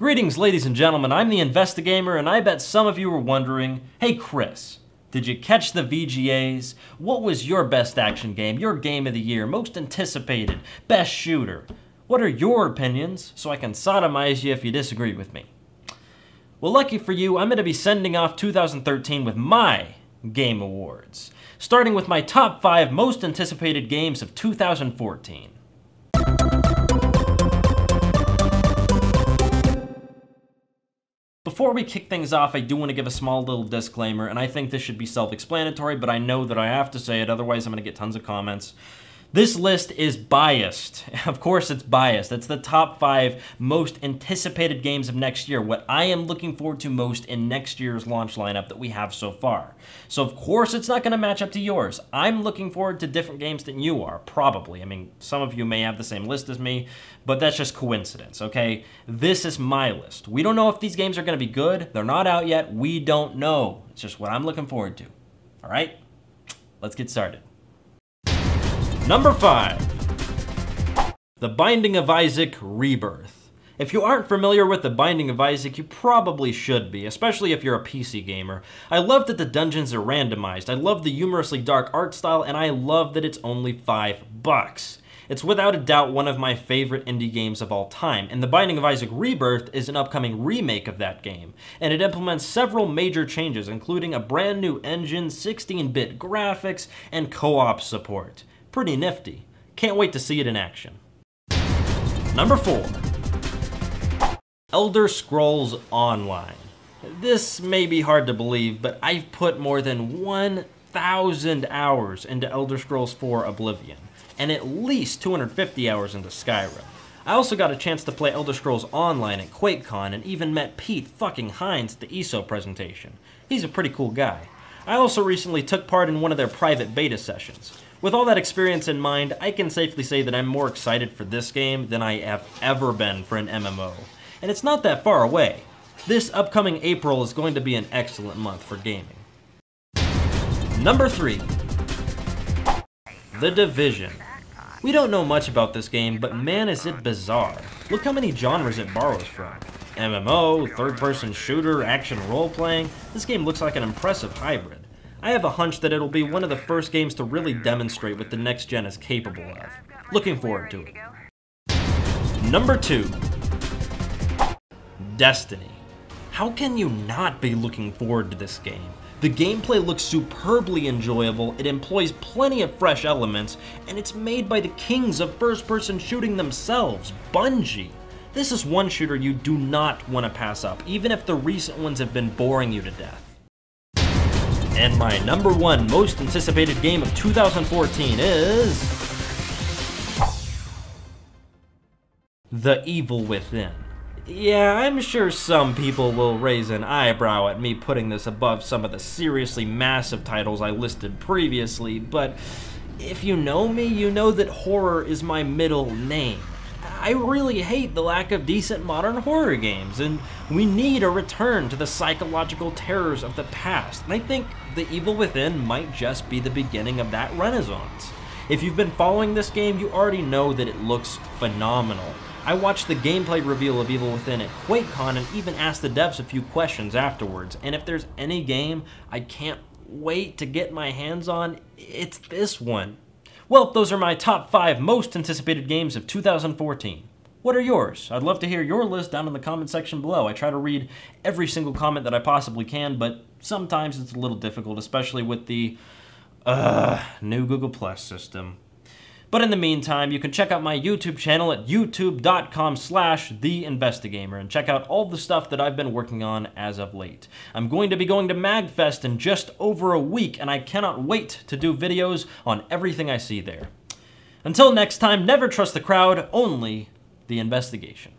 Greetings, ladies and gentlemen, I'm the Investigamer, and I bet some of you were wondering, hey Chris, did you catch the VGAs? What was your best action game, your game of the year, most anticipated, best shooter? What are your opinions, so I can sodomize you if you disagree with me? Well, lucky for you, I'm going to be sending off 2013 with my Game Awards, starting with my top 5 most anticipated games of 2014. Before we kick things off, I do want to give a small little disclaimer, and I think this should be self-explanatory, but I know that I have to say it, otherwise I'm going to get tons of comments. This list is biased. Of course it's biased. It's the top 5 most anticipated games of next year, what I am looking forward to most in next year's launch lineup that we have so far. So of course it's not going to match up to yours. I'm looking forward to different games than you are, probably. I mean, some of you may have the same list as me, but that's just coincidence, okay? This is my list. We don't know if these games are going to be good. They're not out yet. We don't know. It's just what I'm looking forward to. All right? Let's get started. Number 5, The Binding of Isaac Rebirth. If you aren't familiar with The Binding of Isaac, you probably should be, especially if you're a PC gamer. I love that the dungeons are randomized, I love the humorously dark art style, and I love that it's only $5. It's without a doubt one of my favorite indie games of all time, and The Binding of Isaac Rebirth is an upcoming remake of that game, and it implements several major changes, including a brand new engine, 16-bit graphics, and co-op support. Pretty nifty. Can't wait to see it in action. Number 4, Elder Scrolls Online. This may be hard to believe, but I've put more than 1,000 hours into Elder Scrolls 4 Oblivion, and at least 250 hours into Skyrim. I also got a chance to play Elder Scrolls Online at QuakeCon and even met Pete fucking Hines at the ESO presentation. He's a pretty cool guy. I also recently took part in one of their private beta sessions. With all that experience in mind, I can safely say that I'm more excited for this game than I have ever been for an MMO. And it's not that far away. This upcoming April is going to be an excellent month for gaming. Number 3, The Division. We don't know much about this game, but man is it bizarre. Look how many genres it borrows from. MMO, third-person shooter, action role-playing. This game looks like an impressive hybrid. I have a hunch that it'll be one of the first games to really demonstrate what the next gen is capable of. Looking forward to it. Number 2, Destiny. How can you not be looking forward to this game? The gameplay looks superbly enjoyable, it employs plenty of fresh elements, and it's made by the kings of first-person shooting themselves, Bungie. This is one shooter you do not want to pass up, even if the recent ones have been boring you to death. And my number 1 most anticipated game of 2014 is The Evil Within. Yeah, I'm sure some people will raise an eyebrow at me putting this above some of the seriously massive titles I listed previously, but if you know me, you know that horror is my middle name. I really hate the lack of decent modern horror games, and we need a return to the psychological terrors of the past, and I think The Evil Within might just be the beginning of that renaissance. If you've been following this game, you already know that it looks phenomenal. I watched the gameplay reveal of Evil Within at QuakeCon and even asked the devs a few questions afterwards, and if there's any game I can't wait to get my hands on, it's this one. Well, those are my top 5 most anticipated games of 2014. What are yours? I'd love to hear your list down in the comment section below. I try to read every single comment that I possibly can, but sometimes it's a little difficult, especially with the new Google Plus system. But in the meantime, you can check out my YouTube channel at youtube.com/TheInvestigamer and check out all the stuff that I've been working on as of late. I'm going to be going to MagFest in just over a week, and I cannot wait to do videos on everything I see there. Until next time, never trust the crowd, only the investigation.